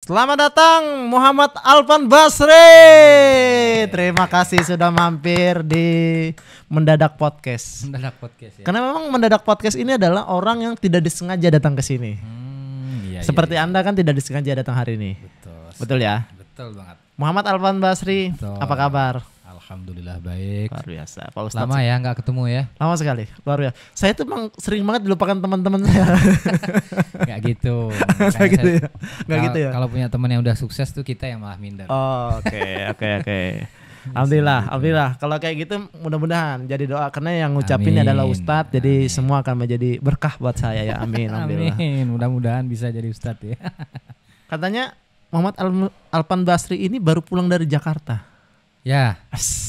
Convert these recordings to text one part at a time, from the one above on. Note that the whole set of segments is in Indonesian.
Selamat datang Muhammad Alvan Basri. Terima kasih sudah mampir di Mendadak Podcast. Mendadak Podcast ya. Karena memang Mendadak Podcast ini adalah orang yang tidak disengaja datang ke sini. Seperti Anda kan tidak disengaja datang hari ini. Betul ya? Betul banget. Muhammad Alvan Basri, Betul. apa kabar? Alhamdulillah baik. Luar biasa. Pak Ustadz Lama ya nggak ketemu ya? Lama sekali, luar biasa. Saya tuh emang sering banget dilupakan teman-teman saya. Nggak gitu. Nggak gitu ya? Nggak gitu ya? Kalau punya teman yang udah sukses tuh kita yang malah minder. Oh, oke. Alhamdulillah. Kalau kayak gitu mudah-mudahan jadi doa karena yang ngucapin Amin. adalah Ustadz. Jadi Amin. semua akan menjadi berkah buat saya ya. Amin. Alhamdulillah. Amin. Mudah-mudahan bisa jadi ustadz ya. Katanya Muhammad Alvan Basri ini baru pulang dari Jakarta. Ya,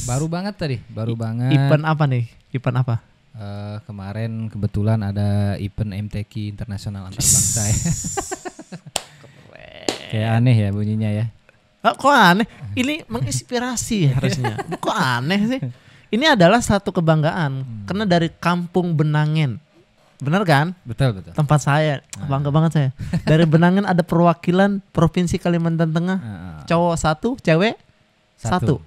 baru banget tadi. Baru banget. Event apa nih? Event apa? Kemarin kebetulan ada event MTQ Internasional Antar Bangsa ya. Kayak aneh ya bunyinya ya. Kok aneh? Ini menginspirasi harusnya. Kok aneh sih? Ini adalah satu kebanggaan karena dari Kampung Benangen. Benar kan? Betul. Tempat saya. Bangga banget saya. Dari Benangen ada perwakilan Provinsi Kalimantan Tengah. Cowok satu, cewek satu.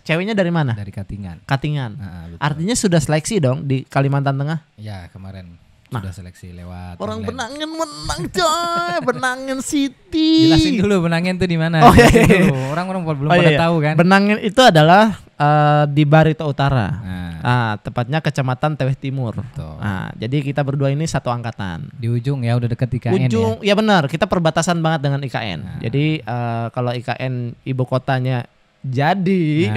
Ceweknya dari mana? Dari Katingan. Katingan. Betul. Artinya sudah seleksi dong di Kalimantan Tengah. Ya kemarin sudah seleksi lewat Orang online. Benangen menang coy. Benangen City. Jelasin dulu Benangen itu di mana? Oh, iya. Jelasin dulu. Orang-orang belum pada tahu kan. Benangen itu adalah di Barito Utara. Nah, Tepatnya Kecamatan Teweh Timur. betul. Nah, jadi kita berdua ini satu angkatan. Di ujung ya udah deket IKN Ujung, ya benar, kita perbatasan banget dengan IKN. Nah. Jadi kalau IKN ibu kotanya jadi, Nah.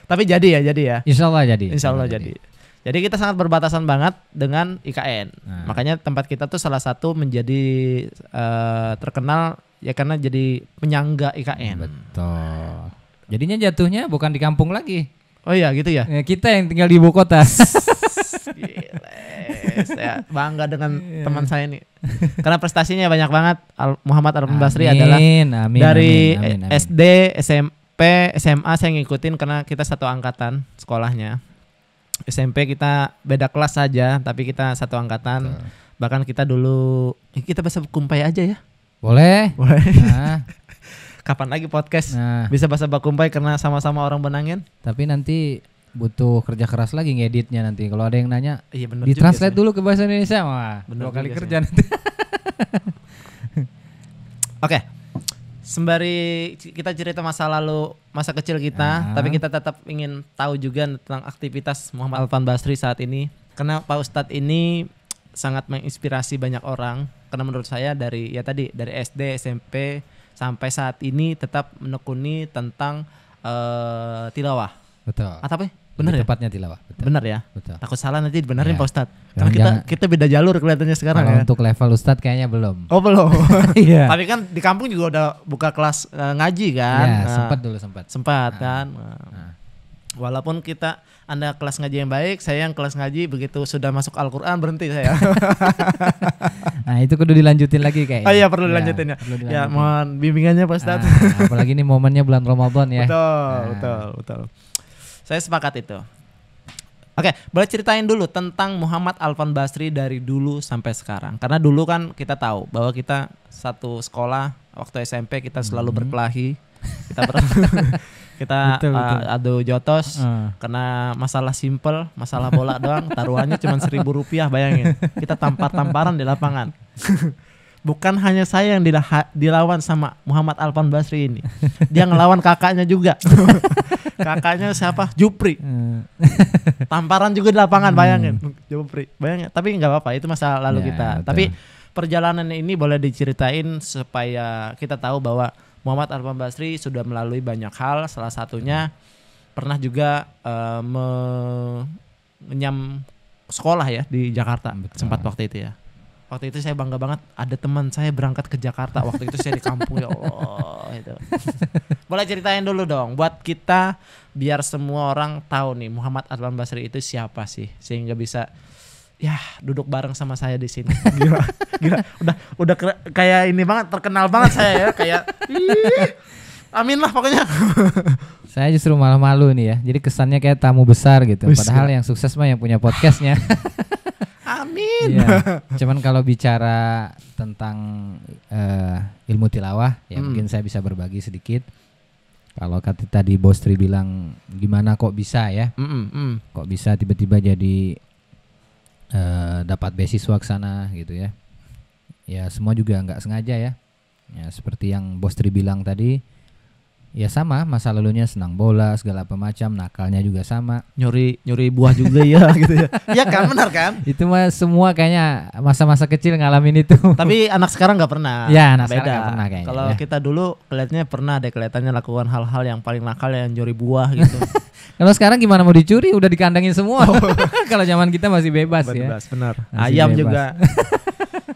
tapi jadi ya. Insya Allah jadi. Insya Allah jadi. Jadi kita sangat berbatasan banget dengan IKN. Nah. Makanya tempat kita tuh salah satu menjadi terkenal ya karena jadi penyangga IKN. Betul. Jadinya jatuhnya bukan di kampung lagi. Oh iya gitu ya. Ya, kita yang tinggal di ibu kota. Gile, saya bangga dengan teman saya nih. Karena prestasinya banyak banget. Muhammad Alvan Basri adalah dari amin. SD, SMP, SMA saya ngikutin karena kita satu angkatan sekolahnya. SMP kita beda kelas saja, tapi kita satu angkatan. Betul. Bahkan kita dulu kita bisa kumpai aja ya. Boleh. Nah, Kapan lagi podcast nah, bisa bahasa bakumpai karena sama-sama orang Benangen? tapi nanti butuh kerja keras lagi ngeditnya nanti. Kalau ada yang nanya, Iya benar. ditranslate dulu ke bahasa Indonesia. Wah, Bener 2 kali juga kerja sih. nanti. Oke. Sembari kita cerita masa lalu, masa kecil kita, tapi kita tetap ingin tahu juga tentang aktivitas Muhammad Alvan Basri saat ini. Karena Pak Ustadz ini sangat menginspirasi banyak orang. Karena menurut saya dari SD, SMP sampai saat ini tetap menekuni tentang tilawah. Betul. Atau apa? Bener ya? Tepatnya tilawah. Betul. Bener ya? Betul. Takut salah nanti dibenerin Ya. Pak Ustadz. Karena Jangan- kita beda jalur kelihatannya sekarang Kalau ya. untuk level Ustadz kayaknya belum. Oh belum. Iya. Tapi kan di kampung juga udah buka kelas ngaji kan. Ya, Nah, sempat. sempat kan. Walaupun Anda kelas ngaji yang baik, saya yang kelas ngaji begitu sudah masuk Al-Quran berhenti saya. Nah, itu kudu dilanjutin lagi kayaknya. Oh iya perlu dilanjutin ya. perlu Ya dilanjutin. mohon bimbingannya Pak Ustadz. Apalagi ini momennya bulan Ramadan ya. Betul. Saya sepakat itu. Oke, boleh ceritain dulu tentang Muhammad Alvan Basri dari dulu sampai sekarang. Karena dulu kan kita tahu bahwa kita satu sekolah waktu SMP kita selalu berkelahi. Kita Betul. adu jotos karena masalah simple, masalah bola doang, taruhannya cuma Rp1.000, bayangin. Kita tampar-tamparan di lapangan. Bukan hanya saya yang dilawan sama Muhammad Alvan Basri ini. Dia ngelawan kakaknya juga. Kakaknya siapa? Jupri. Tamparan juga di lapangan, bayangin. Jupri. Bayangin. Tapi nggak apa-apa, itu masa lalu Ya, kita. betul. Tapi perjalanan ini boleh diceritain supaya kita tahu bahwa Muhammad Alvan Basri sudah melalui banyak hal. Salah satunya pernah juga menyam sekolah ya di Jakarta. Betul. Sempat waktu itu ya. Waktu itu saya bangga banget ada teman saya berangkat ke Jakarta. Waktu itu saya di kampung ya Allah itu. Boleh ceritain dulu dong buat kita biar semua orang tahu nih Muhammad Alvan Basri itu siapa sih sehingga bisa ya duduk bareng sama saya di sini. Gila. Udah kayak ini banget, terkenal banget saya ya, kayak amin lah pokoknya. Saya justru malah malu nih ya. Jadi kesannya kayak tamu besar gitu. Padahal yang sukses mah yang punya podcastnya. Amin. Iya. Cuman kalau bicara tentang ilmu tilawah, ya mungkin saya bisa berbagi sedikit. Kalau tadi Bos Tri bilang gimana kok bisa ya? Kok bisa tiba-tiba jadi dapat beasiswa ke sana gitu ya? Ya semua juga nggak sengaja ya. Ya seperti yang Bos Tri bilang tadi. Ya sama, masa lalunya senang bola segala macam, nakalnya juga sama, nyuri buah juga ya gitu ya. Iya kan, benar kan? Itu mah semua kayaknya masa-masa kecil ngalamin itu. Tapi anak sekarang nggak pernah. Ya, anak Beda. sekarang nggak pernah kayaknya. Kalau ya. kita dulu kelihatannya pernah deh, kelihatannya lakukan hal-hal yang paling nakal yang nyuri buah gitu. Kalau sekarang gimana mau dicuri, udah dikandangin semua. Kalau zaman kita masih bebas ya. Bebas, benar. Masih Ayam bebas. juga.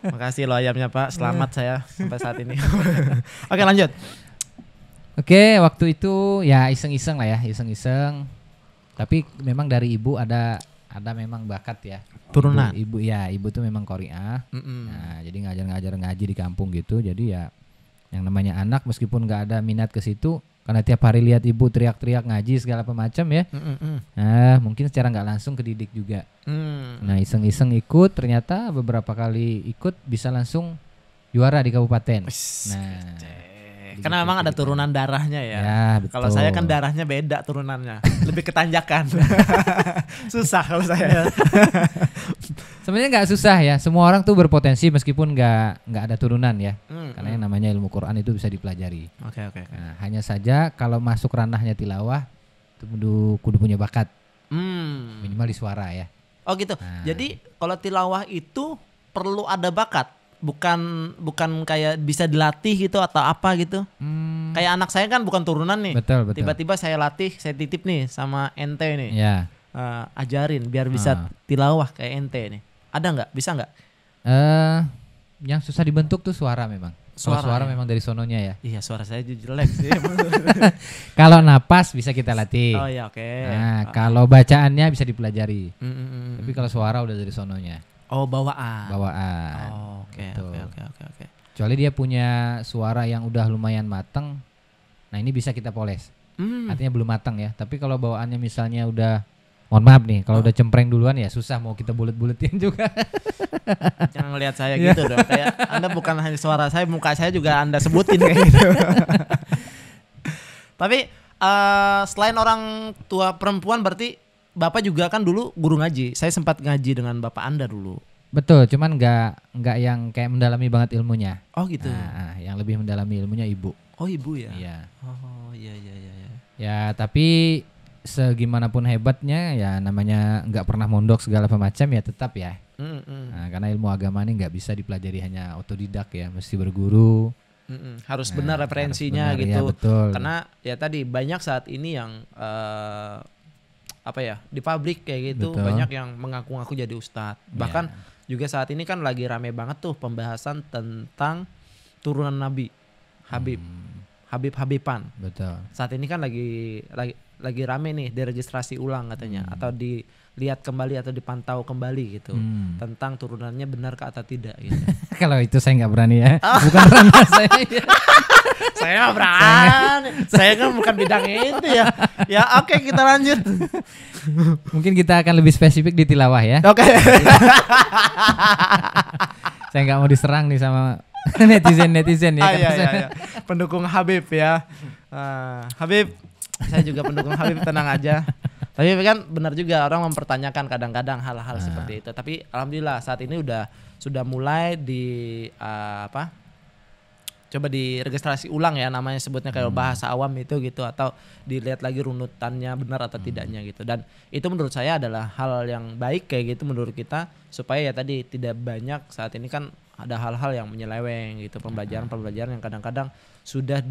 Makasih loh ayamnya Pak, selamat saya sampai saat ini. Oke lanjut. Oke, waktu itu ya iseng-iseng lah ya, iseng-iseng. Tapi memang dari ibu ada memang bakat ya. Turunan. Ibu tuh memang qori'ah. Nah, jadi ngajar ngaji di kampung gitu. Jadi ya yang namanya anak meskipun nggak ada minat ke situ, karena tiap hari lihat ibu teriak-teriak ngaji segala macam ya. Nah, mungkin secara nggak langsung kedidik juga. Nah, iseng-iseng ikut, ternyata beberapa kali ikut bisa langsung juara di kabupaten. Nah, karena memang ada turunan darahnya ya. betul. Kalau saya kan darahnya beda turunannya, lebih ketanjakan. Susah kalau saya. Sebenarnya nggak susah ya. Semua orang tuh berpotensi meskipun nggak ada turunan ya. Karena yang namanya ilmu Quran itu bisa dipelajari. Oke. Nah, hanya saja kalau masuk ranahnya tilawah itu kudu punya bakat. Minimal di suara ya. Oh gitu. Nah. Jadi kalau tilawah itu perlu ada bakat. Bukan kayak bisa dilatih gitu atau apa gitu. Kayak anak saya kan bukan turunan nih. Betul. Tiba-tiba saya latih, saya titip nih sama ente nih. Ya. Ajarin biar bisa tilawah kayak ente nih. Ada nggak? Bisa nggak? Yang susah dibentuk tuh suara memang. Suara ya? memang dari sononya ya. Iya, suara saya jelek sih. Kalau napas bisa kita latih. Oh iya, oke. Nah, kalau bacaannya bisa dipelajari. Tapi Tapi kalau suara udah dari sononya. Oh, bawaan. Bawaan. Oke. Kecuali dia punya suara yang udah lumayan mateng. Nah, ini bisa kita poles. Artinya belum matang ya. Tapi kalau bawaannya misalnya udah, mohon maaf nih, kalau udah cempreng duluan ya susah mau kita bulet-buletin juga. Jangan lihat saya gitu dong. Kayak Anda bukan hanya suara saya, muka saya juga Anda sebutin kayak gitu. Tapi selain orang tua perempuan berarti Bapak juga kan dulu guru ngaji. Saya sempat ngaji dengan Bapak Anda dulu. Betul, cuman nggak yang kayak mendalami banget ilmunya. Oh gitu. Nah, yang lebih mendalami ilmunya ibu. Oh ibu ya. Iya. Oh iya. Ya tapi segimanapun hebatnya ya namanya nggak pernah mondok segala macam ya tetap ya. Nah, karena ilmu agama ini nggak bisa dipelajari hanya otodidak ya, mesti berguru. Harus benar referensinya harus benar, gitu. Ya, betul. Karena ya tadi banyak saat ini yang di publik kayak gitu. Betul. Banyak yang mengaku-ngaku jadi ustadz. Bahkan juga saat ini kan lagi rame banget tuh pembahasan tentang turunan Nabi, Habiban. Betul. Saat ini kan lagi rame nih diregistrasi ulang katanya, atau dilihat kembali atau dipantau kembali gitu tentang turunannya benar ke atau tidak gitu. Kalau itu saya nggak berani ya, bukan ranah saya. Saya berani, saya kan bukan bidang itu ya. Ya oke, kita lanjut. Mungkin kita akan lebih spesifik di tilawah ya. Oke. Saya nggak mau diserang nih sama netizen ya. Iya. Pendukung Habib ya. Habib, saya juga pendukung Habib, tenang aja. Tapi kan benar juga orang mempertanyakan kadang-kadang hal-hal seperti itu. Tapi alhamdulillah saat ini sudah mulai coba diregistrasi ulang ya, namanya sebutnya kayak bahasa awam itu gitu, atau dilihat lagi runutannya benar atau tidaknya gitu. Dan itu menurut saya adalah hal yang baik kayak gitu menurut kita, supaya ya tadi tidak banyak saat ini kan ada hal-hal yang menyeleweng gitu, pembelajaran yang kadang-kadang sudah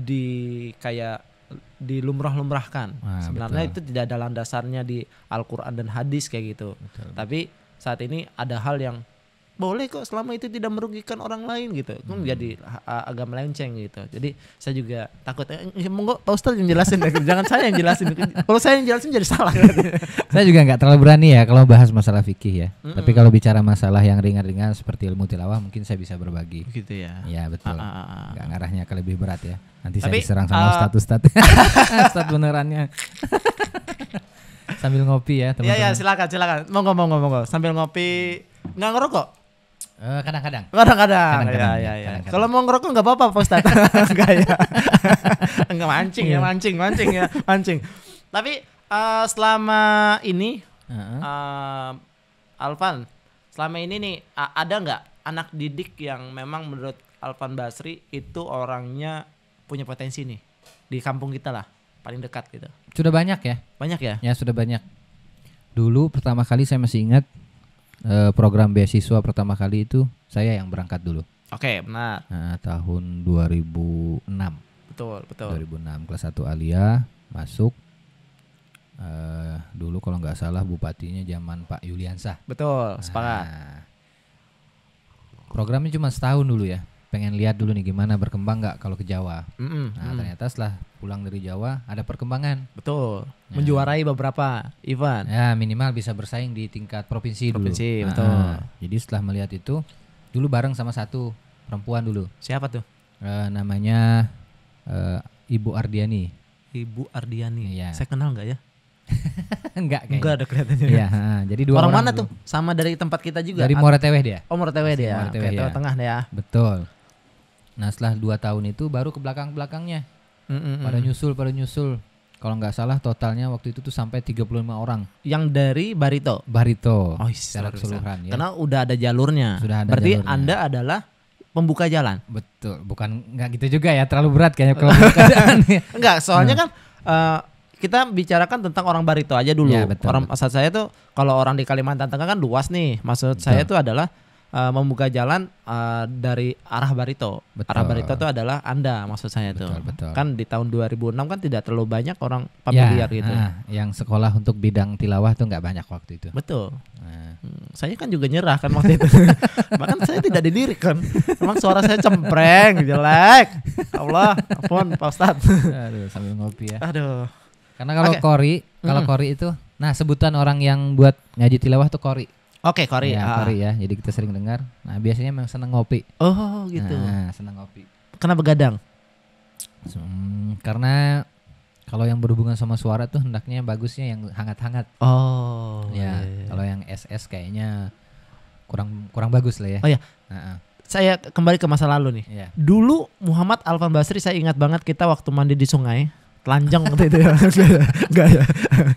dilumrah-lumrahkan. Sebenarnya betul. itu tidak ada landasannya di Al-Quran dan hadis kayak gitu. Betul. Tapi saat ini ada hal yang boleh kok selama itu tidak merugikan orang lain gitu. Itu menjadi agak melenceng gitu. Jadi saya juga takut monggo Pak Ustadz yang jelasin, jangan saya yang jelasin. Kalau saya yang jelasin jadi salah. Saya juga nggak terlalu berani ya kalau bahas masalah fikih ya. Tapi kalau bicara masalah yang ringan-ringan seperti ilmu tilawah mungkin saya bisa berbagi. Gitu ya. Iya betul. Nggak ngarahnya ke lebih berat ya. Nanti Tapi, saya diserang sama ustadz ustadz benerannya. Sambil ngopi ya teman-teman. Iya silakan. Monggo. Sambil ngopi Nggak ngerokok? Kadang-kadang. Kadang-kadang. Kadang-kadang, Ya. kadang-kadang. Kalau mau ngerokok nggak apa-apa, Pak Ustadz. Enggak ya. Enggak mancing ya, mancing. Tapi selama ini, Alvan, selama ini nih ada nggak anak didik yang memang menurut Alvan Basri itu orangnya punya potensi nih di kampung kita lah, paling dekat gitu? Sudah banyak ya? Banyak ya? Ya sudah banyak. Dulu pertama kali saya masih ingat program beasiswa pertama kali itu saya yang berangkat dulu. Oke, benar. Nah, tahun 2006. Betul. 2006 kelas 1 Alia masuk. Dulu kalau nggak salah bupatinya zaman Pak Yuliansah. Betul, sepakat. Nah, programnya cuma setahun dulu ya. Pengen lihat dulu nih gimana berkembang nggak kalau ke Jawa. Ternyata setelah pulang dari Jawa ada perkembangan. Betul. Menjuarai beberapa event. Ya minimal bisa bersaing di tingkat provinsi dulu. Betul. Jadi setelah melihat itu, dulu bareng sama satu perempuan dulu. Siapa tuh? Namanya Ibu Ardiani. Ibu Ardiani. Iya. Saya kenal nggak ya? Enggak kayaknya. Enggak ada kelihatannya. Iya. Jadi dua orang orang mana dulu. tuh? Sama dari tempat kita juga. Dari Moreteweh dia. Oh, Moreteweh dia. Moreteweh, Oke, ya. Tengah deh ya. Betul. Nah setelah 2 tahun itu baru ke belakangnya. Pada nyusul. Kalau nggak salah totalnya waktu itu tuh sampai 35 orang. Yang dari Barito. Oh, secara keseluruhan ya. Karena udah ada jalurnya. Sudah ada Berarti jalurnya. Anda adalah pembuka jalan. Betul. Bukan nggak gitu juga ya. Terlalu berat kayaknya kalau keadaan. Enggak, soalnya kan kita bicarakan tentang orang Barito aja dulu. Ya, betul, Orang maksud saya tuh kalau orang di Kalimantan Tengah kan luas nih. Maksud saya tuh adalah membuka jalan dari arah Barito. Betul. Arah Barito itu adalah Anda, maksud saya tuh. Betul. Kan di tahun 2006 kan tidak terlalu banyak orang familiar gitu. Yang sekolah untuk bidang tilawah tuh nggak banyak waktu itu. Betul. Nah. Saya kan juga nyerah kan waktu itu. Bahkan saya tidak didirikan. Emang suara saya cempreng, jelek. Allah, ampun Pak Ustadz. Aduh, sambil ngopi ya. Aduh. Karena kalau kori itu, nah sebutan orang yang buat ngaji tilawah tuh kori. Oke, kori. Kori ya. Jadi kita sering dengar. Nah, biasanya memang seneng ngopi. Oh, gitu. Nah, seneng ngopi. Kenapa begadang? Karena kalau yang berhubungan sama suara tuh hendaknya bagusnya yang hangat-hangat. Oh. Ya, kalau yang SS kayaknya kurang bagus lah ya. Oh ya. Saya kembali ke masa lalu nih. Iya. Dulu Muhammad Alvan Basri saya ingat banget kita waktu mandi di sungai. Telanjang waktu itu ya. Enggak ya.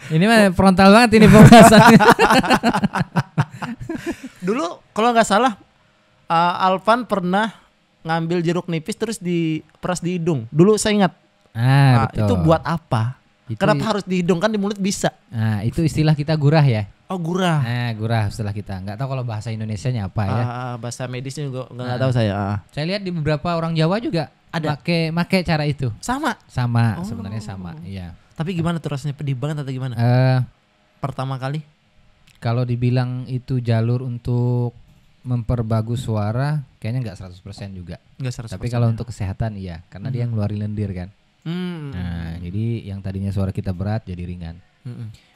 Ini mah frontal banget ini pembahasannya. Dulu kalau nggak salah Alvan pernah ngambil jeruk nipis terus diperas di hidung. Dulu saya ingat. Betul. Itu buat apa? Kenapa harus di hidung, kan di mulut bisa? Nah, itu istilah kita gurah ya. Oh, gurah. Nah, gurah istilah kita. Nggak tahu kalau bahasa Indonesianya apa ya. Bahasa medisnya juga nggak tahu saya. Saya lihat di beberapa orang Jawa juga ada make cara itu. Sama. Sebenarnya sama. Iya. Tapi gimana tuh rasanya, pedih banget atau gimana? Pertama kali kalau dibilang itu jalur untuk memperbagus suara, kayaknya nggak 100% juga. Nggak 100%. Tapi kalau untuk kesehatan iya, karena dia ngeluarin lendir kan. Nah, jadi yang tadinya suara kita berat jadi ringan.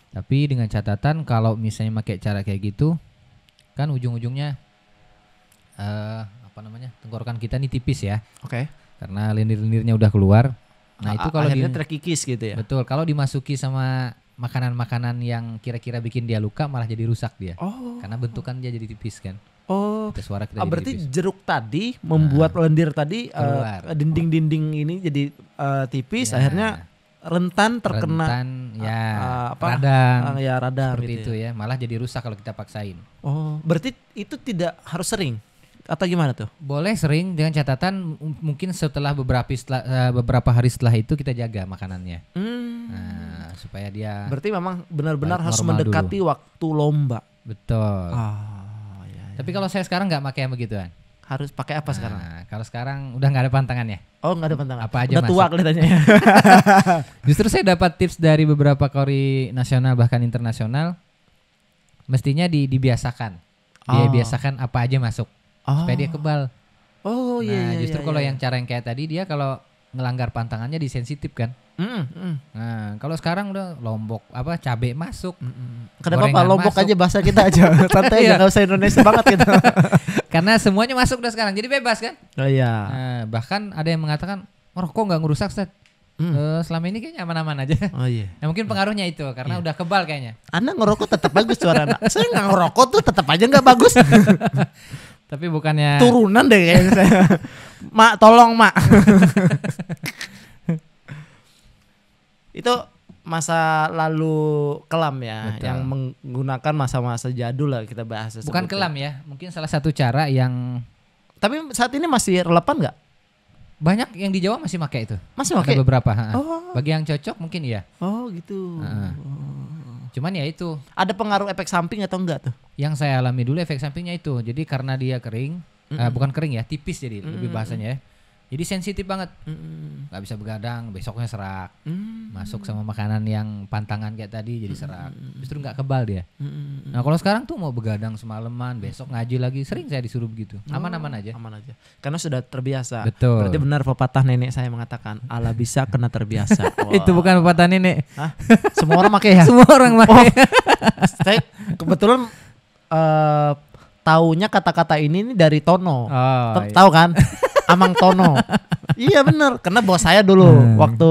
Tapi dengan catatan kalau misalnya pakai cara kayak gitu, kan ujung-ujungnya tenggorokan kita nih tipis ya. Oke. Karena lendir-lendirnya udah keluar. Nah, itu kalau akhirnya terkikis gitu ya. Betul, kalau dimasuki sama makanan-makanan yang kira-kira bikin dia luka malah jadi rusak dia. Oh. Karena bentukan dia jadi tipis kan. Oh. Suara kita jadi berarti tipis. jeruk tadi membuat lendir tadi dinding-dinding ini jadi tipis, akhirnya rentan terkena radang. Radang seperti gitu itu ya. Malah jadi rusak kalau kita paksain. Oh, berarti itu tidak harus sering atau gimana tuh? Boleh sering dengan catatan mungkin setelah beberapa hari setelah itu kita jaga makanannya. Nah, supaya dia berarti memang benar-benar harus mendekati waktu lomba. Betul. Ya. Tapi kalau saya sekarang nggak pakai yang begituan. Harus pakai apa sekarang? Kalau sekarang udah nggak ada pantangannya. Oh, nggak ada pantangan. Apa aja udah tua kelihatannya ya. Justru saya dapat tips dari beberapa kori nasional bahkan internasional. Mestinya dibiasakan. Dia biasakan apa aja masuk. Supaya dia kebal. Oh iya. Justru kalau yang cara yang kayak tadi dia kalau ngelanggar pantangannya disensitif kan. Nah, kalau sekarang udah lombok cabe masuk. Kenapa Pak lombok masuk. Aja bahasa kita aja. Santai aja, enggak usah Indonesia banget gitu. Karena semuanya masuk udah sekarang. Jadi bebas kan? Oh iya. Nah, bahkan ada yang mengatakan, "Rokok enggak ngerusak, Ustaz." selama ini kayaknya aman-aman aja. Oh iya. Nah, mungkin pengaruhnya itu karena udah kebal kayaknya. Anda ngerokok tetap bagus suara Anda. Saya nggak ngerokok tuh tetap aja nggak bagus. Tapi bukannya Turunan deh kayaknya saya. Mak, tolong mak. Itu masa lalu kelam ya. Betul. Yang menggunakan masa-masa jadul lah kita bahas. bukan sebutnya. kelam ya, mungkin salah satu cara yang Tapi saat ini masih relevan nggak? banyak yang di Jawa masih pakai itu. Masih Ada pakai? beberapa. Oh. Bagi yang cocok mungkin iya. Oh gitu. Heeh. Cuman ya itu Ada pengaruh efek samping atau enggak tuh? yang saya alami dulu efek sampingnya itu. Jadi karena dia kering, bukan kering ya, tipis jadi lebih bahasanya ya. Jadi sensitif banget, nggak bisa begadang, besoknya serak, masuk sama makanan yang pantangan kayak tadi jadi serak, justru nggak kebal dia. Nah kalau sekarang tuh mau begadang semalaman, besok ngaji lagi, sering saya disuruh begitu, aman-aman aja. Aman aja. Karena sudah terbiasa. Betul. Berarti benar pepatah nenek saya mengatakan, ala bisa kena terbiasa. Wah. Itu bukan pepatah nenek, Hah? Semua orang pakai ya? semua orang pakai. Saya kebetulan taunya kata-kata ini dari Tono. Oh, iya. Tahu kan? Amang Tono. Iya bener. Karena bos saya dulu waktu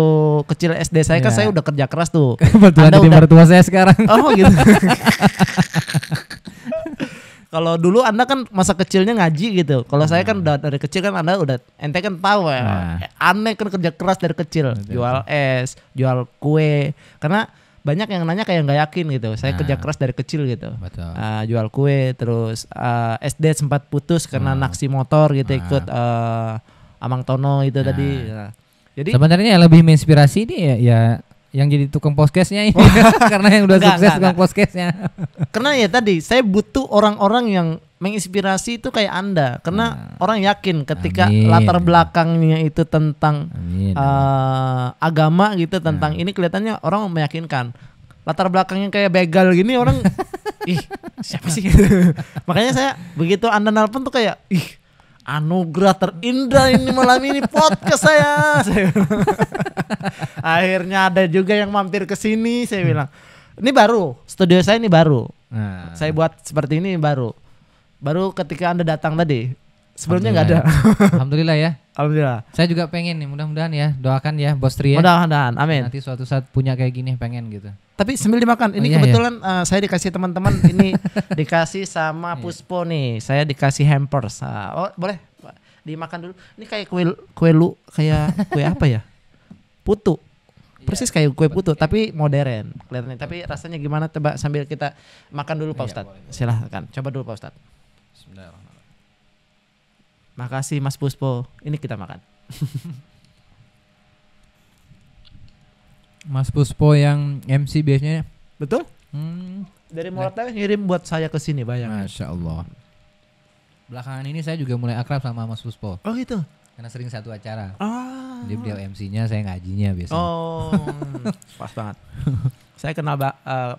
kecil SD saya kan Iya. saya udah kerja keras tuh. Kebetulan Anda jadi udah- mertua saya sekarang. Oh gitu. Kalau dulu Anda kan masa kecilnya ngaji gitu. Kalau saya kan udah dari kecil kan Anda udah ente kan tahu ya. Nah. Aneh kan kerja keras dari kecil. Jual es, jual kue. Karena banyak yang nanya kayak nggak yakin gitu. Saya kerja keras dari kecil gitu. Betul. Jual kue terus SD sempat putus karena naksi motor gitu ikut Amang Tono itu tadi. Nah, jadi Sebenarnya yang lebih menginspirasi ini ya yang jadi tukang podcastnya ini karena yang udah Enggak, sukses enggak, tukang podcastnya. karena ya tadi saya butuh orang-orang yang menginspirasi itu kayak Anda karena orang yakin ketika Amin. latar belakangnya itu tentang Amin. agama gitu tentang ini kelihatannya orang meyakinkan. Latar belakangnya kayak begal gini orang ih siapa sih makanya saya begitu Anda nelpon tuh kayak ih anugerah terindah ini malam ini podcast saya. Akhirnya ada juga yang mampir ke sini saya bilang ini baru studio saya ini baru Nah, saya buat seperti ini baru ketika Anda datang tadi sebelumnya nggak ada. Alhamdulillah ya. Alhamdulillah. Saya juga pengen nih, mudah-mudahan ya, doakan ya Bos Tri ya. Mudah-mudahan, amin. Nanti suatu saat punya kayak gini pengen gitu. Tapi sambil dimakan, ini iya, kebetulan saya dikasih teman-teman, ini dikasih sama Puspo nih, saya dikasih hampers. Oh boleh dimakan dulu. Ini kayak kue lu, kayak kue apa ya? Putu, persis kayak kue putu, tapi modern kelihatannya. Tapi rasanya gimana? Coba sambil kita makan dulu Pak Ustadz. Silahkan, coba dulu Pak Ustadz. Bismillahirrahmanirrahim. Makasih Mas Puspo, ini kita makan. Mas Puspo yang MC biasanya. Betul? Hmm, Dari Morateweh ngirim buat saya ke sini, bayangin. Masya Allah. Belakangan ini saya juga mulai akrab sama Mas Puspo Oh gitu. karena sering satu acara. Ah. Jadi beliau MC-nya, saya ngajinya biasanya. Oh, pas banget. Saya kenal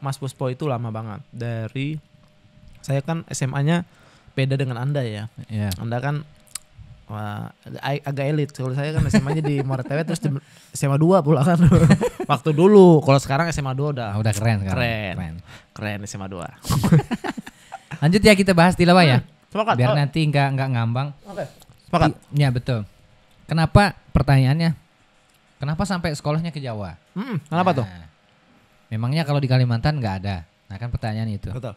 Mas Puspo itu lama banget. Dari saya kan SMA-nya beda dengan Anda ya. Iya. Anda kan agak elit. Kalau saya kan SMA-nya di Morateweh terus di SMA 2 pula kan. Waktu dulu. Kalau sekarang SMA 2 udah Udah keren sekarang. Keren. Keren SMA 2. Lanjut ya, kita bahas tilawah ya. Sepakat. Biar nanti nggak ngambang. Oke. Sepakat. Ya betul. Kenapa pertanyaannya? Kenapa sampai sekolahnya ke Jawa? Kenapa tuh? Nah, memangnya kalau di Kalimantan nggak ada? Nah kan pertanyaan itu. Betul.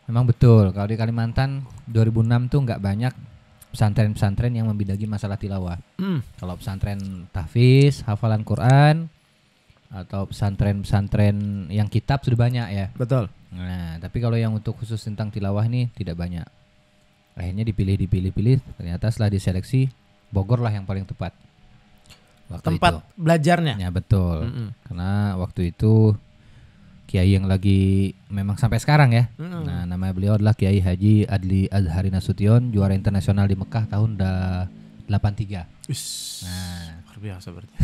Memang betul. Kalau di Kalimantan 2006 tuh nggak banyak pesantren-pesantren yang membidagi masalah tilawah. Kalau pesantren tahfiz, hafalan Quran, atau pesantren-pesantren yang kitab sudah banyak ya. Betul. Nah, tapi kalau yang untuk khusus tentang tilawah ini tidak banyak. Akhirnya dipilih, ternyata setelah diseleksi Bogor lah yang paling tepat. Waktu Tempat belajarnya. Ya betul. Karena waktu itu kiai yang lagi memang sampai sekarang ya. Nah, nama beliau adalah Kiai Haji Adli Azhari Nasution, juara internasional di Mekah tahun 83. Nah, Luar biasa berarti.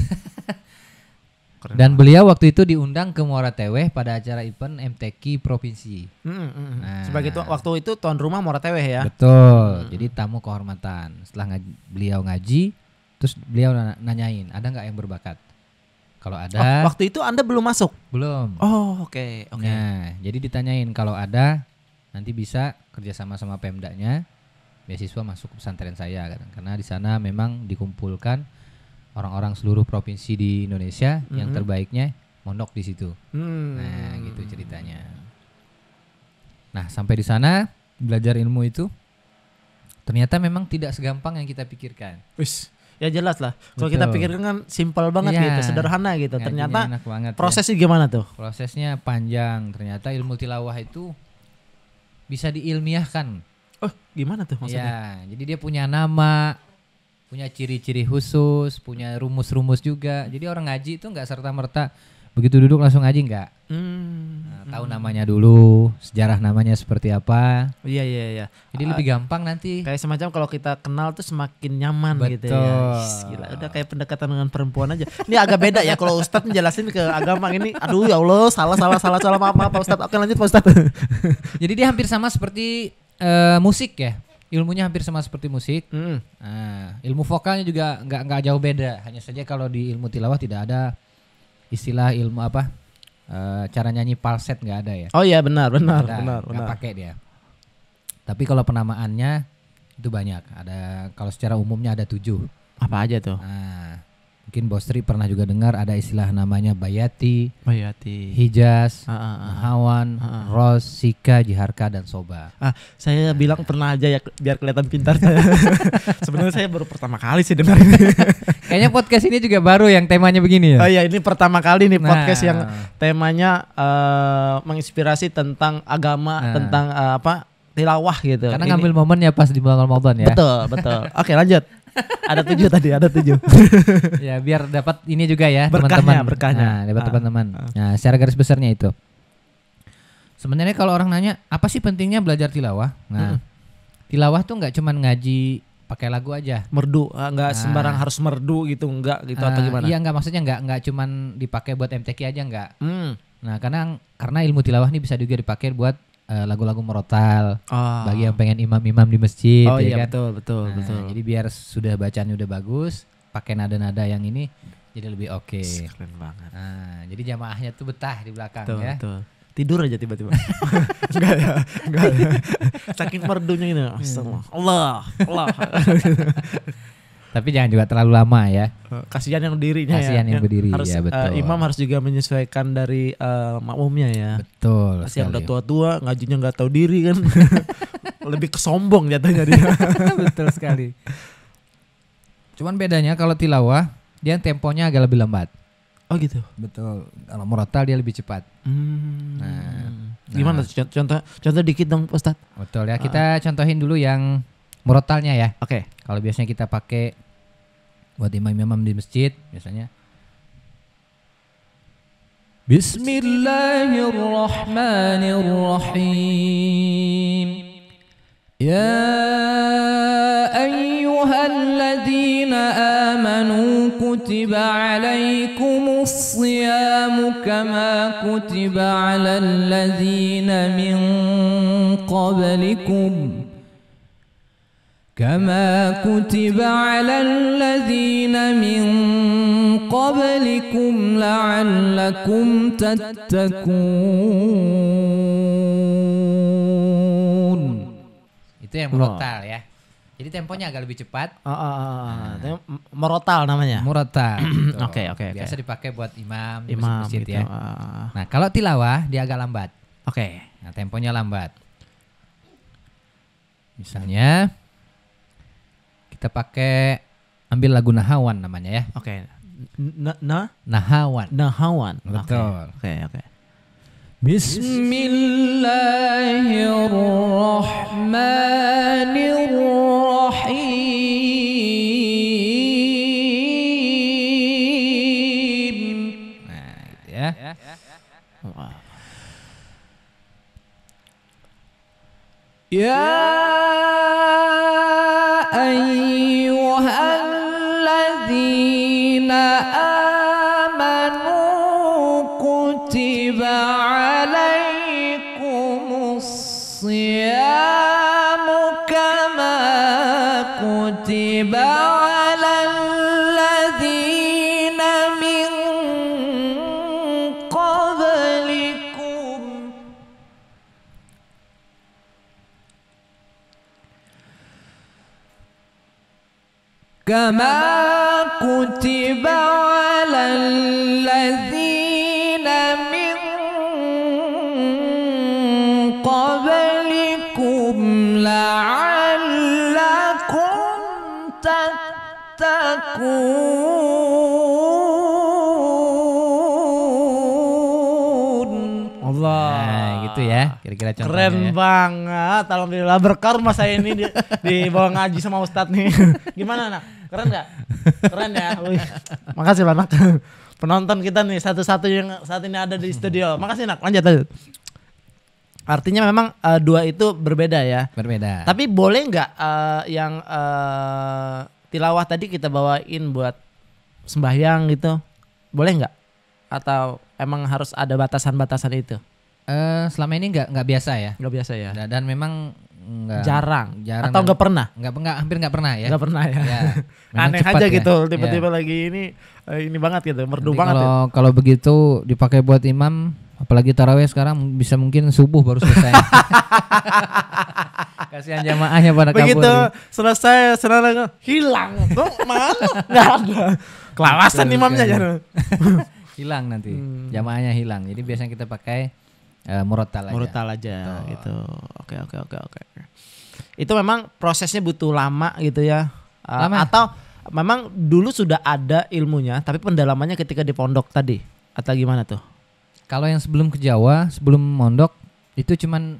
Keren dan beliau waktu itu diundang ke Morateweh pada acara event MTQ provinsi. Nah. Sebagai waktu itu tuan rumah Morateweh ya. Betul. Jadi tamu kehormatan. Setelah beliau ngaji, terus beliau nanyain, ada nggak yang berbakat? Kalau ada. Waktu itu Anda belum masuk? Belum. Oh, oke. Nah, jadi ditanyain kalau ada, nanti bisa kerjasama sama Pemdanya, beasiswa masuk ke pesantren saya, karena di sana memang dikumpulkan orang-orang seluruh provinsi di Indonesia yang terbaiknya mondok di situ. Nah, gitu ceritanya. Nah, sampai di sana belajar ilmu itu ternyata memang tidak segampang yang kita pikirkan. Wis, ya jelas lah. Kalau kita Betul. pikirkan kan simpel banget Iya, gitu, sederhana gitu. ngajinya Ternyata enak banget ya. prosesnya gimana tuh? Prosesnya panjang. Ternyata ilmu tilawah itu bisa diilmiahkan. Oh, gimana tuh maksudnya? Ya, jadi dia punya nama, punya ciri-ciri khusus, punya rumus-rumus juga. Jadi orang ngaji itu nggak serta-merta begitu duduk langsung ngaji nggak. Nah, tahu namanya dulu, sejarah namanya seperti apa. Iya iya iya. Jadi lebih gampang nanti. Kayak semacam kalau kita kenal tuh semakin nyaman gitu ya. Betul. Gila, udah kayak pendekatan dengan perempuan aja. Ini agak beda ya kalau Ustadz menjelasin ke agama ini. Aduh ya Allah, salah maaf Pak Ustadz. Oke lanjut Pak Ustadz. Jadi dia hampir sama seperti musik ya. Ilmunya hampir sama seperti musik. Nah, ilmu vokalnya juga nggak jauh beda. Hanya saja kalau di ilmu tilawah tidak ada istilah ilmu apa cara nyanyi falset, nggak ada ya. Oh iya benar. Nggak pakai dia. Tapi kalau penamaannya itu banyak. Ada kalau secara umumnya ada 7. Apa aja tuh? Nah, mungkin Bos Tri pernah juga dengar ada istilah namanya Bayati, Bayati. Hijaz, Nahawan, Ros, Sika, Jiharka, dan Soba. Saya bilang pernah aja ya biar kelihatan pintar saya. Sebenarnya saya baru pertama kali sih dengar ini. Kayaknya podcast ini juga baru yang temanya begini ya. Oh iya, ini pertama kali nih Nah. podcast yang temanya menginspirasi tentang agama, tentang tilawah gitu. Karena Ini- ngambil momen ya pas di bulan Ramadan ya. Betul. Oke, lanjut. Ada 7 tadi, ada 7. Ya biar dapat ini juga ya Berkahnya, teman-teman. berkahnya. Nah, dapat teman-teman. Nah, secara garis besarnya itu. Sebenarnya kalau orang nanya apa sih pentingnya belajar tilawah? Nah, tilawah tuh nggak cuman ngaji pakai lagu aja. Merdu, enggak sembarang harus merdu gitu, enggak gitu atau gimana? Iya nggak, maksudnya nggak cuman dipakai buat MTQ aja nggak. Hmm. Nah, karena ilmu tilawah ini bisa juga dipakai buat lagu-lagu merotal bagi yang pengen imam-imam di masjid. Oh ya iya kan? betul. Jadi biar sudah bacaannya udah bagus, pakai nada-nada yang ini jadi lebih oke. Keren banget. Nah, jadi jamaahnya tuh betah di belakang Betul, ya. betul. Tidur aja tiba-tiba. enggak ya. Saking merdunya ini. Astagfirullah. Allah. Tapi jangan juga terlalu lama ya. Kasihan yang berdirinya ya. Kasihan yang berdiri, harus, ya, betul. Imam harus juga menyesuaikan dari makmumnya ya. Betul. Kasihan udah sekali. tua-tua, ngajinya nggak tahu diri kan. Lebih kesombong jatuhnya dia. Betul sekali. Cuman bedanya kalau tilawah dia temponya agak lebih lambat. Oh gitu. Betul. Kalau murotal dia lebih cepat. Gimana tuh? Contoh dikit dong Ustaz. Betul ya. Kita contohin dulu yang murotalnya ya. Oke. Kalau biasanya kita pakai buat imam-imam di masjid biasanya Bismillahirrahmanirrahim. Ya ayyuhalladzina amanu kutiba alaikumus siyamu kama kutiba alal ladzina min qablikum كما كتب على الذين من قبلكم لعلكم تتقون. Itu yang murotal ya. Jadi temponya agak lebih cepat. Merotal namanya. Murotal. Oke. Biasa dipakai buat imam di Imam masjid gitu. ya. Nah, kalau tilawah dia agak lambat. Oke. Nah, temponya lambat. Misalnya kita pakai ambil lagu Nahawan namanya ya. Oke. Nahawan. Nahawan. Betul. Oke. Bismillahirrahmanirrahim. Nah, gitu ya. Ya ayyuhalladzina amanu kutiba alaikumus siyamu kama kutiba alal ladzina min qablikum. كما كتب على الذين من قبلكم لعلكم تتقون. Allah. Nah, gitu ya. Kira-kira contohnya. Keren banget. Alhamdulillah berkarma saya ini di bawah ngaji sama Ustadz nih. Gimana nak? Keren gak? Keren ya. Wih. Makasih lah nak. Penonton kita nih satu-satu yang saat ini ada di studio. Makasih nak. Lanjut aja. Artinya memang dua itu berbeda ya. Berbeda. Tapi boleh nggak yang tilawah tadi kita bawain buat sembahyang gitu? Boleh nggak? Atau emang harus ada batasan-batasan itu? Selama ini nggak biasa ya. Nggak biasa ya. Dan memang nggak Jarang atau nggak pernah? Hampir nggak pernah ya. Nggak pernah ya. Memang Aneh cepat aja ya. gitu. Tiba-tiba lagi ini banget gitu. Merdu Nanti banget. Kalau begitu dipakai buat imam, apalagi tarawih sekarang bisa mungkin subuh baru selesai. Kasihan jamaahnya pada kabur. Begitu selesai senang hilang. Oh, mana? Nggak ada. Kelawasan Betul imamnya sekali. jangan. Hilang nanti. Jamaahnya hilang. Jadi biasanya kita pakai murattal aja. Murattal aja gitu. Oke. Itu memang prosesnya butuh lama gitu ya. Lama. Atau memang dulu sudah ada ilmunya tapi pendalamannya ketika di pondok tadi atau gimana tuh? Kalau yang sebelum ke Jawa, sebelum mondok itu cuman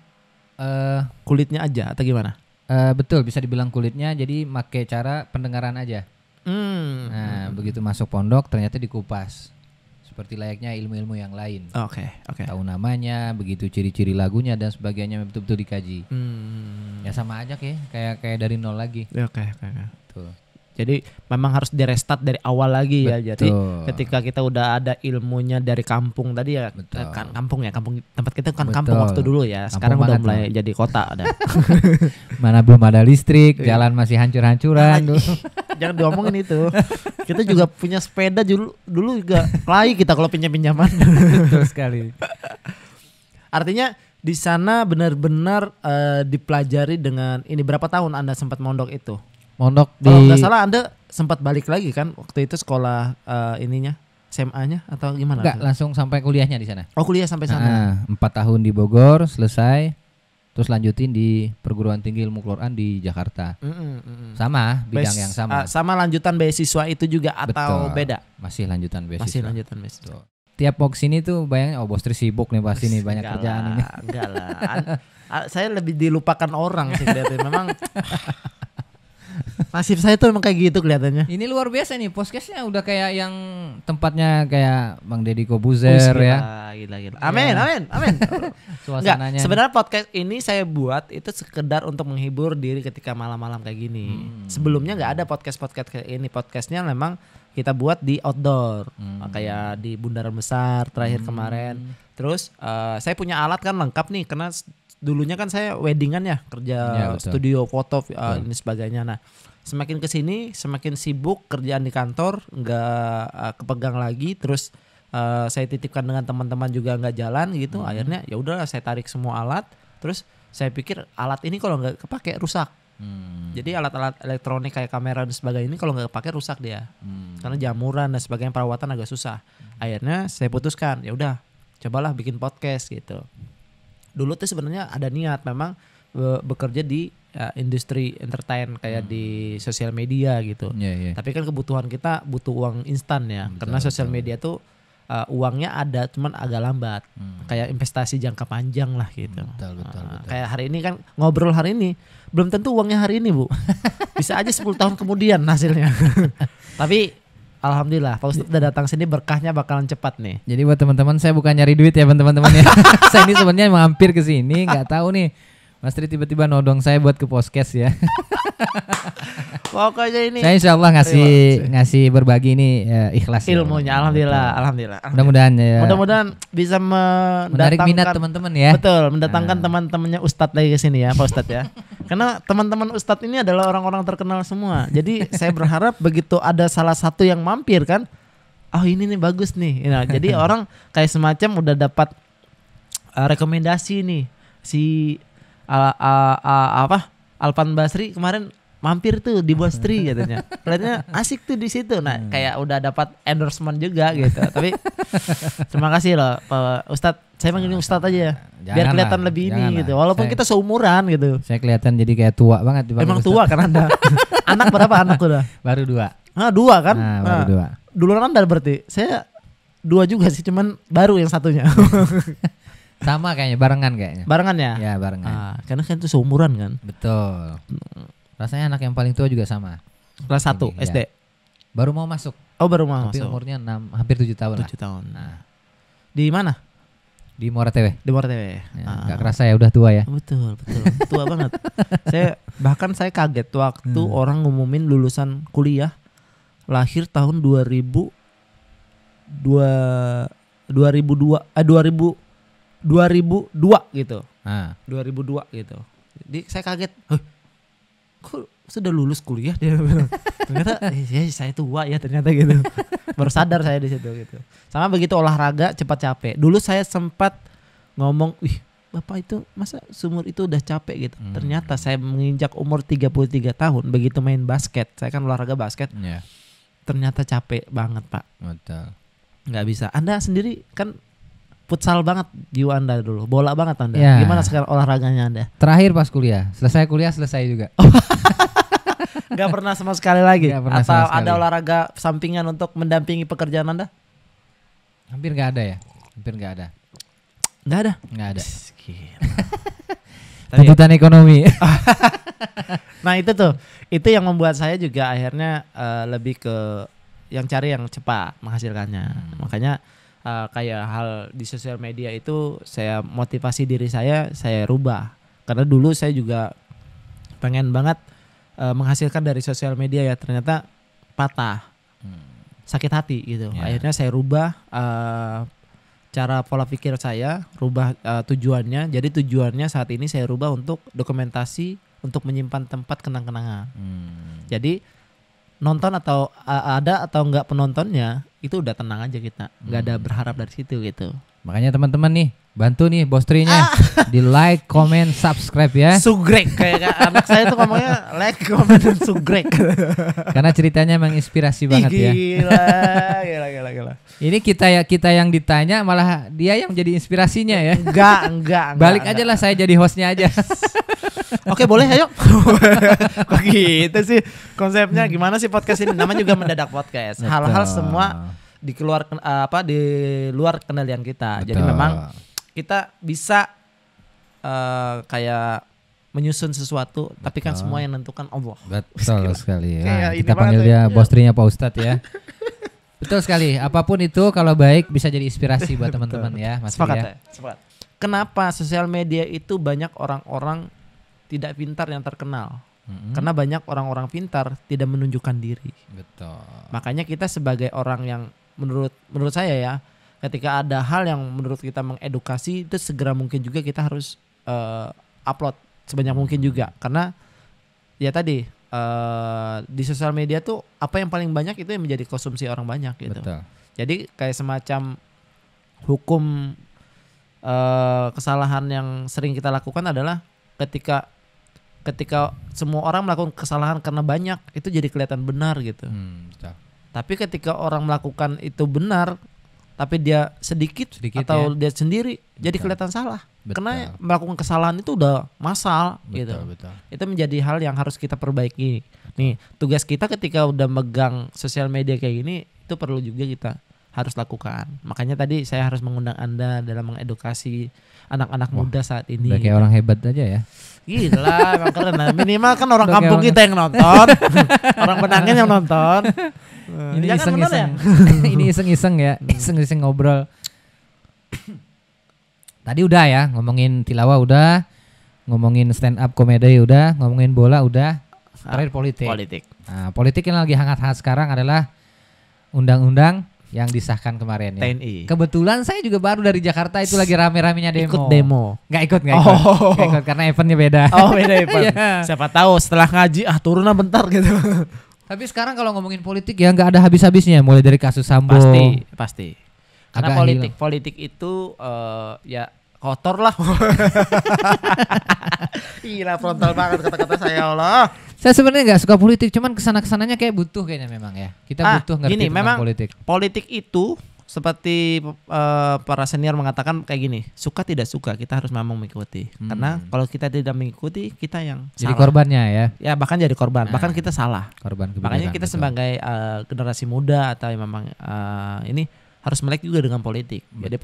Kulitnya aja atau gimana? betul bisa dibilang kulitnya, jadi make cara pendengaran aja. Nah, begitu masuk pondok ternyata dikupas. Seperti layaknya ilmu-ilmu yang lain. Oke. Tahu namanya, begitu ciri-ciri lagunya dan sebagainya betul-betul dikaji. Ya sama aja kayak dari nol lagi. Oke. Tuh. Jadi memang harus direstart dari awal lagi ya. Betul. Jadi ketika kita udah ada ilmunya dari kampung tadi ya, Betul. kan kampung tempat kita kan Betul. kampung waktu dulu ya. Sekarang Kampung udah banget mulai loh. jadi kota ada. Mana belum ada listrik, jalan masih hancur-hancuran. Jangan diomongin itu. Kita juga punya sepeda dulu juga kelahi kita kalau pinjam-pinjaman. Betul sekali. Artinya di sana benar-benar dipelajari dengan ini. Berapa tahun Anda sempat mondok itu? Mondok di Kalau nggak salah Anda sempat balik lagi kan waktu itu sekolah ininya SMA-nya atau gimana? Enggak, langsung sampai kuliahnya di sana. Oh, kuliah sampai sana. 4 tahun di Bogor selesai, terus lanjutin di perguruan tinggi ilmu Quran di Jakarta. Sama bidang yang sama. Sama lanjutan beasiswa itu juga atau Betul. beda? Masih lanjutan beasiswa. Masih lanjutan beasiswa. Tuh. Tiap mau kesini tuh bayangin, oh Bos Tri sibuk nih pasti nih banyak Enggak kerjaan lah, ini. Enggak lah. Saya lebih dilupakan orang sih kelihatannya. Memang nasib saya tuh emang kayak gitu kelihatannya. Ini luar biasa nih, podcastnya udah kayak yang tempatnya kayak Bang Deddy Kobuzer ya. Gila. Amin. Enggak, Suasananya. sebenarnya podcast ini saya buat itu sekedar untuk menghibur diri ketika malam-malam kayak gini. Sebelumnya nggak ada podcast kayak ini. Podcastnya memang kita buat di outdoor, kayak di Bundaran Besar terakhir kemarin. Terus saya punya alat kan lengkap nih, karena dulunya kan saya weddingan ya, kerja studio foto ini sebagainya. Nah, semakin kesini semakin sibuk kerjaan di kantor, nggak kepegang lagi. Terus saya titipkan dengan teman-teman juga nggak jalan gitu. Akhirnya ya udahlah saya tarik semua alat. Terus saya pikir alat ini kalau nggak kepake rusak. Jadi alat-alat elektronik kayak kamera dan sebagainya ini kalau nggak kepake rusak dia. Karena jamuran dan sebagainya perawatan agak susah. Akhirnya saya putuskan ya udah cobalah bikin podcast gitu. Dulu tuh sebenarnya ada niat memang bekerja di industri entertain kayak di sosial media gitu. Tapi kan kebutuhan kita butuh uang instan ya. Karena sosial media tuh uangnya ada cuman agak lambat. Kayak investasi jangka panjang lah gitu. Betul. Kayak hari ini kan ngobrol hari ini belum tentu uangnya hari ini, Bu. Bisa aja 10 tahun kemudian hasilnya. Tapi alhamdulillah Pak Ustadz udah datang sini, berkahnya bakalan cepat nih. Jadi buat teman-teman, saya bukan nyari duit ya teman-teman ya. Saya ini sebenarnya mampir ke sini, nggak tahu nih Mas Tri tiba-tiba nodong saya buat ke podcast ya. Pokoknya ini Saya insya Allah ngasih berbagi ini ikhlas ilmunya, alhamdulillah. Mudah-mudahan ya. Mudah-mudahan bisa menarik minat teman-teman ya. Betul, mendatangkan teman-temannya Ustadz lagi ke sini ya, Pak Ustadz ya. Karena teman-teman Ustadz ini adalah orang-orang terkenal semua. Jadi saya berharap begitu ada salah satu yang mampir kan, oh ini nih bagus nih. Nah, jadi orang kayak semacam udah dapat rekomendasi nih si Alpan Basri kemarin mampir tuh di Bostri katanya. Kelihatannya asik tuh di situ. Nah, kayak udah dapat endorsement juga gitu. Tapi terima kasih loh Pak Ustadz. Saya panggilnya Ustadz aja ya. Biar kelihatan lebih ini gitu. Walaupun kita seumuran gitu. Saya kelihatan jadi kayak tua banget. Emang tua kan Anda? Anak berapa anak udah? Baru 2. Ah 2 kan? Baru 2. Duluan Anda berarti. Saya 2 juga sih, cuman baru yang satunya. Sama kayaknya, barengan kayaknya. Barengan ya? Ya barengan. Karena kan itu seumuran kan. Betul. Rasanya anak yang paling tua juga sama. Kelas 1 SD. Ya. Baru mau masuk. Oh baru mau tapi masuk. umurnya hampir 7 tahun 7 tahun. Nah. Di mana? Di Muara TW. Di Muara TW. Gak kerasa ya udah tua ya. Betul. Tua banget. Saya kaget waktu orang ngumumin lulusan kuliah lahir tahun 2002 gitu. 2002 gitu. Jadi saya kaget. Kok sudah lulus kuliah dia bilang. Ternyata ya saya tua ya ternyata gitu. Baru sadar saya di situ gitu. Sama begitu olahraga cepat capek. Dulu saya sempat ngomong, "Wih, Bapak itu masa seumur itu udah capek gitu." Ternyata saya menginjak umur 33 tahun begitu main basket. Saya kan olahraga basket. Yeah. Ternyata capek banget, Pak. Betul. Nggak bisa. Anda sendiri kan futsal banget jiwa Anda dulu. Bola banget Anda. Ya. Gimana sekarang olahraganya Anda? Terakhir pas kuliah. Selesai juga. Nggak pernah sama sekali lagi? Nggak pernah Atau sama sekali. ada olahraga sampingan untuk mendampingi pekerjaan Anda? Hampir nggak ada ya. Hampir nggak ada. Nggak ada? Nggak ada. Tapi, tuntutan ekonomi. nah itu tuh. Itu yang membuat saya juga akhirnya lebih ke yang cari yang cepat menghasilkannya. Makanya kayak hal di sosial media itu saya motivasi diri saya rubah. Karena dulu saya juga pengen banget menghasilkan dari sosial media ya, ternyata patah. Sakit hati gitu. Yeah. Akhirnya saya rubah cara pola pikir saya, rubah tujuannya. Jadi tujuannya saat ini saya rubah untuk dokumentasi, untuk menyimpan tempat kenang-kenangan. Jadi nonton atau ada atau enggak penontonnya itu udah tenang aja kita, nggak ada berharap dari situ gitu. Makanya teman-teman nih bantu nih Bostrinya di like, comment, subscribe ya. Sugrek kayak anak saya tuh ngomongnya like, comment, dan sugrek. Karena ceritanya emang inspirasi banget ya. Gila. Ini kita yang ditanya malah dia yang jadi inspirasinya ya. Enggak. Balik aja lah, saya jadi hostnya aja. Oke boleh ayo. Kok gitu sih konsepnya, gimana sih podcast ini? Namanya juga mendadak podcast. Hal-hal semua di luar kendalian kita. Betul. Jadi memang kita bisa kayak menyusun sesuatu. Betul. Tapi kan semua yang menentukan Allah. Betul sekali ya. Kayak Kita panggil dia Bostrinya Pak Ustadz ya. Betul sekali. Apapun itu kalau baik bisa jadi inspirasi buat teman-teman ya. Mas Sepakat. Kenapa sosial media itu banyak orang-orang tidak pintar yang terkenal? Karena banyak orang-orang pintar tidak menunjukkan diri. Betul. Makanya kita sebagai orang yang menurut saya ya, ketika ada hal yang menurut kita mengedukasi, itu segera mungkin juga kita harus upload sebanyak mungkin juga. Karena ya tadi di sosial media tuh apa yang paling banyak itu yang menjadi konsumsi orang banyak gitu. Betul. Jadi kayak semacam hukum kesalahan yang sering kita lakukan adalah ketika semua orang melakukan kesalahan karena banyak, itu jadi kelihatan benar gitu. Betul. Tapi ketika orang melakukan itu benar tapi dia sedikit atau ya, dia sendiri, betul, jadi kelihatan salah. Betul. Karena melakukan kesalahan itu udah massal gitu. Betul. Itu menjadi hal yang harus kita perbaiki. Nih, tugas kita ketika udah megang sosial media kayak gini, itu perlu juga kita harus lakukan. Makanya tadi saya harus mengundang Anda dalam mengedukasi anak-anak muda saat ini. Udah kayak orang hebat aja ya. Gila, emang keren. Minimal kan orang kampung kita yang nonton, orang Benangin yang nonton. Ini iseng-iseng. Ini iseng-iseng ya, iseng-iseng ngobrol. Tadi udah ya, ngomongin tilawah udah, ngomongin stand up komedi udah, ngomongin bola udah. Terakhir politik. Nah, politik yang lagi hangat-hangat sekarang adalah undang-undang yang disahkan kemarin ya. TNI. Kebetulan saya juga baru dari Jakarta, itu lagi rame-ramenya demo. Ikut demo. Nggak ikut karena eventnya beda. Oh beda event. Yeah. Siapa tahu setelah ngaji turun bentar gitu. Tapi sekarang kalau ngomongin politik ya nggak ada habis-habisnya, mulai dari kasus Sambo. Pasti. Karena politik itu ya kotor lah. Gila, frontal banget kata-kata saya, Allah. Saya sebenarnya nggak suka politik, cuman kesana-kesananya kayak butuh kayaknya memang ya. Kita butuh ngerti gini, tentang memang politik. Politik itu seperti para senior mengatakan kayak gini, suka tidak suka kita harus memang mengikuti. Karena kalau kita tidak mengikuti, kita yang Jadi salah. korbannya ya. Ya bahkan jadi korban, bahkan kita salah. Korban kebijakan. Makanya kita betul. sebagai generasi muda atau yang memang ini harus melek juga dengan politik. Jadi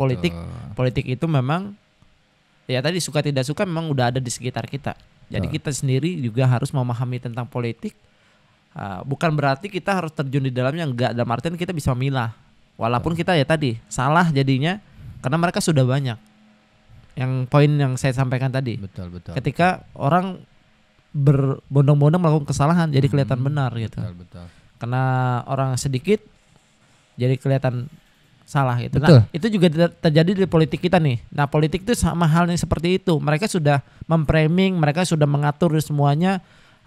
politik itu memang ya tadi suka tidak suka memang udah ada di sekitar kita. Jadi kita sendiri juga harus memahami tentang politik. Bukan berarti kita harus terjun di dalamnya, enggak, dalam artian kita bisa memilah. Walaupun kita ya tadi salah jadinya karena mereka sudah banyak. Yang poin yang saya sampaikan tadi. Betul. Ketika orang berbondong-bondong melakukan kesalahan jadi kelihatan benar gitu. Betul. Karena orang sedikit jadi kelihatan salah gitu. Betul. Nah, itu juga terjadi di politik kita nih. Nah, politik itu sama halnya seperti itu. Mereka sudah memframing, mereka sudah mengatur semuanya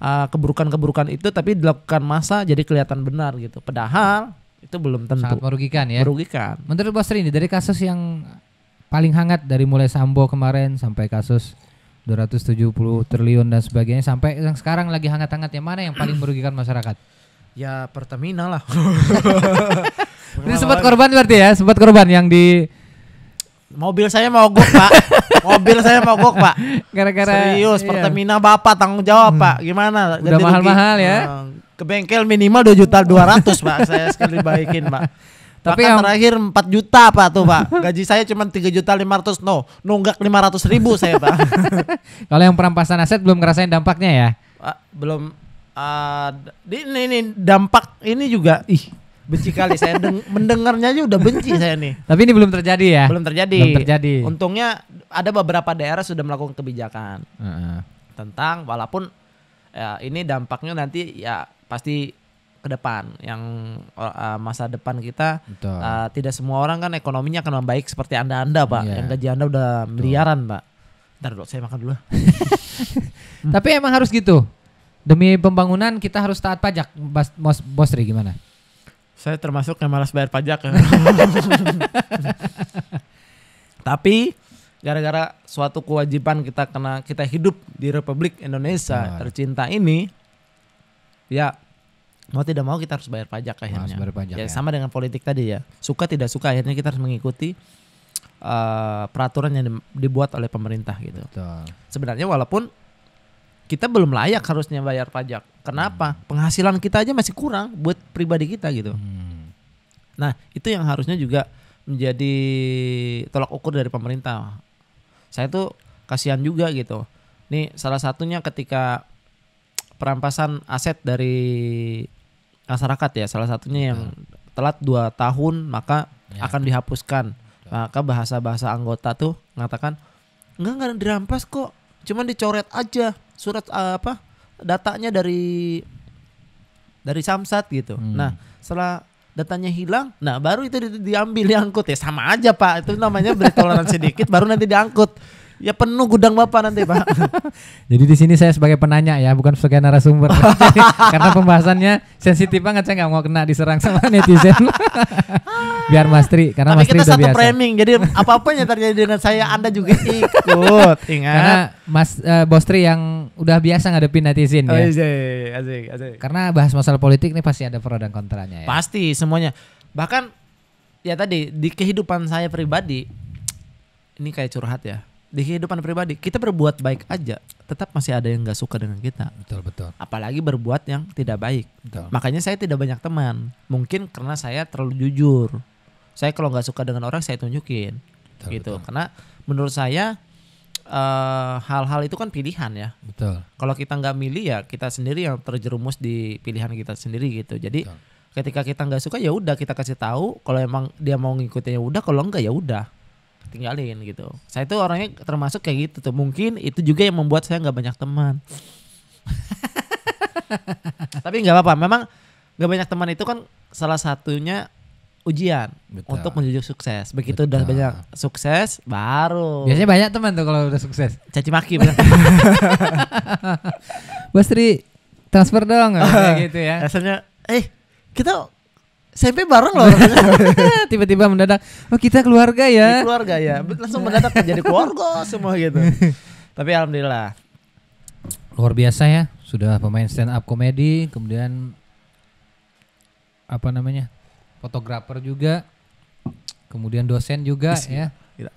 keburukan-keburukan itu, tapi dilakukan massa jadi kelihatan benar gitu. Padahal itu belum tentu. Sangat merugikan ya. Merugikan. Menurut Bos Tri ini dari kasus yang paling hangat dari mulai Sambo kemarin sampai kasus 270 triliun dan sebagainya sampai yang sekarang lagi hangat-hangatnya, mana yang paling merugikan masyarakat? Ya Pertamina lah. Ini sempat korban berarti ya, sempat korban yang di mobil saya mogok Pak. Mobil saya mogok Pak. Gara-gara serius iya. Pertamina Bapak tanggung jawab Pak. Gimana? Udah mahal-mahal ya. Ke bengkel minimal 2.200.000 Pak. Saya sekali baikin Pak. Tapi yang terakhir 4 juta Pak tuh Pak. Gaji saya cuma 3.500.000. Nunggak 500.000 saya Pak. Kalau yang perampasan aset belum ngerasain dampaknya ya? Belum. Ini dampak ini juga benci kali saya mendengarnya aja udah benci saya nih. Tapi ini belum terjadi ya? Belum terjadi. Untungnya ada beberapa daerah sudah melakukan kebijakan tentang walaupun ya, ini dampaknya nanti ya pasti ke depan yang masa depan kita tidak semua orang kan ekonominya akan membaik seperti anda Pak. Yang gaji anda udah miliaran Pak. Ntar dulu saya makan dulu. Tapi emang harus gitu. Demi pembangunan kita harus taat pajak. Bos Tri gimana? Saya termasuk yang malas bayar pajak. Tapi gara-gara suatu kewajiban kita karena kita hidup di Republik Indonesia tercinta ini, ya mau tidak mau kita harus bayar pajak akhirnya. Bayar pajak, ya. Sama dengan politik tadi ya. Suka tidak suka akhirnya kita harus mengikuti peraturan yang dibuat oleh pemerintah gitu. Betul. Sebenarnya walaupun kita belum layak harusnya bayar pajak. Kenapa? Penghasilan kita aja masih kurang buat pribadi kita gitu. Nah, itu yang harusnya juga menjadi tolak ukur dari pemerintah. Saya tuh kasihan juga gitu. Nih salah satunya ketika perampasan aset dari masyarakat ya. Salah satunya yang telat 2 tahun maka akan dihapuskan. Maka bahasa-bahasa anggota tuh mengatakan enggak dirampas kok. Cuman dicoret aja surat datanya dari Samsat gitu. Nah, setelah datanya hilang, nah baru itu diambil diangkut ya sama aja Pak. Itu namanya beri toleransi sedikit baru nanti diangkut. Ya penuh gudang Bapak nanti Pak. Jadi di sini saya sebagai penanya ya, bukan sebagai narasumber. Jadi, karena pembahasannya sensitif banget, saya nggak mau kena diserang sama netizen. Biar Mas Tri, karena tapi Mas Tri kita udah satu biasa. framing, jadi apapun yang terjadi dengan saya, Anda juga ikut. Ingat. Karena Bos Tri yang udah biasa ngadepin netizen ya. Asik. Karena bahas masalah politik nih pasti ada pro dan kontranya ya. Pasti semuanya. Bahkan ya tadi di kehidupan saya pribadi, ini kayak curhat ya. Di kehidupan pribadi kita berbuat baik aja tetap masih ada yang nggak suka dengan kita. Betul. Apalagi berbuat yang tidak baik. Betul. Makanya saya tidak banyak teman. Mungkin karena saya terlalu jujur. Saya kalau nggak suka dengan orang saya tunjukin. Betul. Karena menurut saya hal-hal itu kan pilihan ya. Betul. Kalau kita nggak milih ya kita sendiri yang terjerumus di pilihan kita sendiri gitu. Jadi ketika kita nggak suka ya udah kita kasih tahu. Kalau emang dia mau ngikutin ya udah. Kalau enggak ya udah. Tinggalin gitu. Saya tuh orangnya termasuk kayak gitu tuh. Mungkin itu juga yang membuat saya nggak banyak teman. Tapi nggak apa-apa. Memang nggak banyak teman itu kan salah satunya ujian untuk menuju sukses. Begitu udah banyak sukses, baru. Biasanya banyak teman tuh kalau udah sukses. Caci maki bener. Bos Tri transfer dong kayak gitu ya. Rasanya, kita SMP bareng loh. Tiba-tiba mendadak, oh kita keluarga ya. Keluarga ya, langsung mendadak jadi keluarga semua gitu. Tapi alhamdulillah. Luar biasa ya, sudah pemain stand up komedi, kemudian fotografer juga, kemudian dosen juga ya. Gila.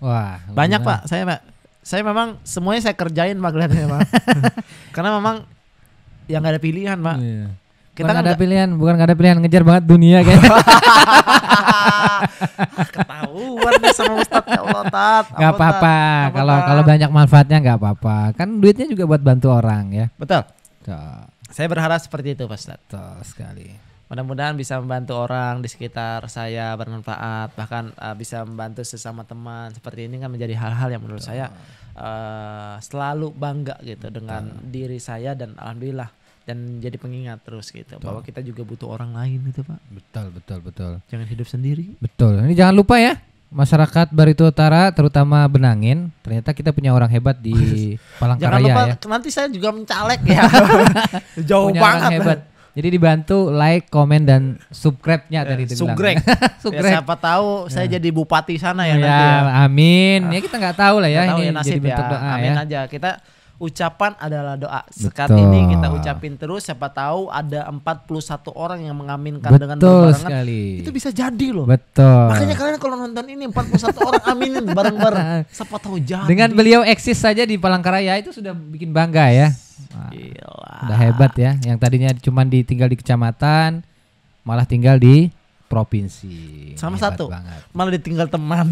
Wah, Banyak Pak, saya memang semuanya saya kerjain Pak kelihatannya Pak. Karena memang yang gak ada pilihan Pak. Iya. Kita bukan nggak ada pilihan, ngejar banget dunia kayak. Ketahuan nih sama Ustadz, ya Allah Tat. Nggak apa-apa, kalau banyak manfaatnya nggak apa-apa. Kan duitnya juga buat bantu orang ya. Betul. Tuh, Saya berharap seperti itu Pak Ustadz. betul sekali. Mudah-mudahan bisa membantu orang di sekitar saya bermanfaat, bahkan bisa membantu sesama teman. Seperti ini kan menjadi hal-hal yang menurut saya selalu bangga gitu dengan diri saya, dan alhamdulillah, dan jadi pengingat terus gitu bahwa kita juga butuh orang lain gitu Pak. Betul. Jangan hidup sendiri. Betul. Ini jangan lupa ya, masyarakat Barito Utara terutama Benangin, ternyata kita punya orang hebat di Jangan Palangkaraya lupa ya. nanti saya juga mencalek ya. Jauh Punya orang banget. hebat. Jadi dibantu like, komen dan subscribe-nya tadi itu bilang. Sugrek. Sugrek. Ya, siapa tahu saya jadi bupati sana ya, Ya, nanti ya. amin. Ya kita nggak tahu lah ya, Nggak tahu ini ya, nasib jadi bentuk ya. doa Amin ya. aja. Kita ucapan adalah doa. Sekat Betul. ini kita ucapin terus, siapa tahu ada 41 orang yang mengaminkan dengan Betul berbarengan. sekali. Itu bisa jadi loh. Betul. Makanya kalian kalau nonton ini 41 orang aminin bareng-bareng. Siapa tahu jadi. Dengan beliau eksis saja di Palangkaraya itu sudah bikin bangga ya. Wah, Gila. udah hebat ya. Yang tadinya cuma tinggal di kecamatan, malah tinggal di provinsi. Sama Hebat satu, banget. malah ditinggal teman.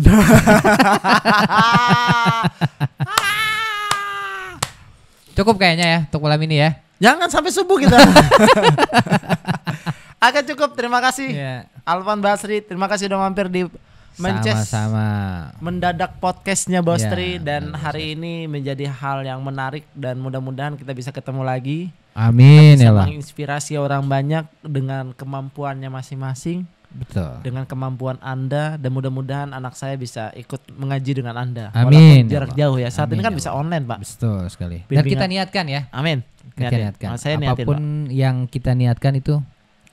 Cukup kayaknya ya untuk malam ini ya. Jangan sampai subuh kita. Oke cukup, terima kasih. Iya. Alvan Basri, terima kasih udah mampir di Mences Sama-sama. mendadak podcastnya Bostri, Ya, dan hari ini menjadi hal yang menarik, dan mudah-mudahan kita bisa ketemu lagi. Amin Bisa ya Allah. menginspirasi orang banyak dengan kemampuannya masing-masing, Betul. dengan kemampuan Anda, dan mudah-mudahan anak saya bisa ikut mengaji dengan Anda. Amin, Walaupun jarak ya Allah. jauh ya. Saat ini Amin, kan ya bisa Allah. online Pak. Betul sekali. Dan Bimbingan. kita niatkan ya. Amin. Kita Niatin. niatkan. Saya niatin, Apapun Pak. yang kita niatkan itu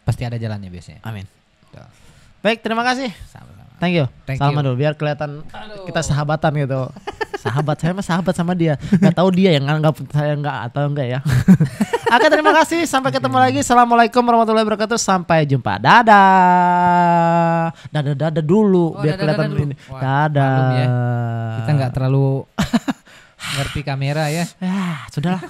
pasti ada jalannya biasanya. Amin. Betul. Baik, terima kasih. Sama-sama. Thank you. Thank Salaman you. dulu biar kelihatan kita sahabatan gitu. Sahabat, saya mah sahabat sama dia. Gak tahu dia yang nganggap saya enggak atau enggak ya. Oke, terima kasih. Sampai ketemu lagi. Assalamualaikum warahmatullahi wabarakatuh. Sampai jumpa. Dadah. Dadah dulu biar dadah kelihatan dulu. ini. Wah, Dadah. maklum ya. Kita nggak terlalu ngerti kamera ya. Sudahlah.